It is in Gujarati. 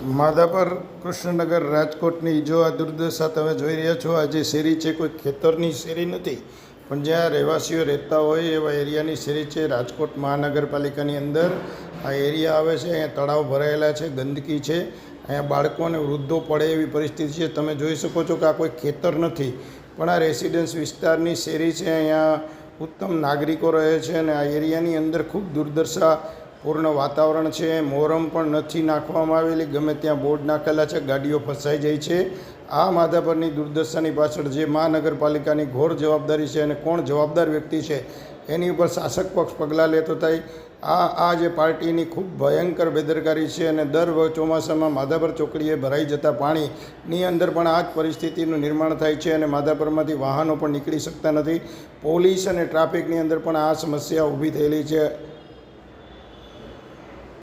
માધાપર કૃષ્ણનગર રાજકોટની જો આ દુર્દશા તમે જોઈ રહ્યા છો, આ જે શેરી છે કોઈ ખેતરની શેરી નથી, પણ જ્યાં રહેવાસીઓ રહેતા હોય એવા એરિયાની શેરી છે. રાજકોટ મહાનગરપાલિકાની અંદર આ એરિયા આવે છે. અહીંયા તળાવ ભરાયેલા છે, ગંદકી છે, અહીંયા બાળકો અને વૃદ્ધો પડે એવી પરિસ્થિતિ છે. તમે જોઈ શકો છો કે આ કોઈ ખેતર નથી, પણ આ રેસિડન્સ વિસ્તારની શેરી છે. અહીંયા ઉત્તમ નાગરિકો રહે છે અને આ એરિયાની અંદર ખૂબ દુર્દશા પૂર્ણ વાતાવરણ છે. મોરમ પણ નથી નાખવામાં આવેલી, ગમે ત્યાં બોર્ડ નાખેલા છે, ગાડીઓ ફસાઈ જાય છે. આ માધાપરની દુર્દશાની પાછળ જે મહાનગરપાલિકાની ઘોર જવાબદારી છે અને કોણ જવાબદાર વ્યક્તિ છે એની ઉપર શાસક પક્ષ પગલાં લેતો થાય. આ જે પાર્ટીની ખૂબ ભયંકર બેદરકારી છે અને દર ચોમાસામાં માધાપર ચોકડીએ ભરાઈ જતા પાણીની અંદર પણ આ જ પરિસ્થિતિનું નિર્માણ થાય છે અને માધાપરમાંથી વાહનો પણ નીકળી શકતા નથી. પોલીસ અને ટ્રાફિકની અંદર પણ આ સમસ્યા ઊભી થયેલી છે.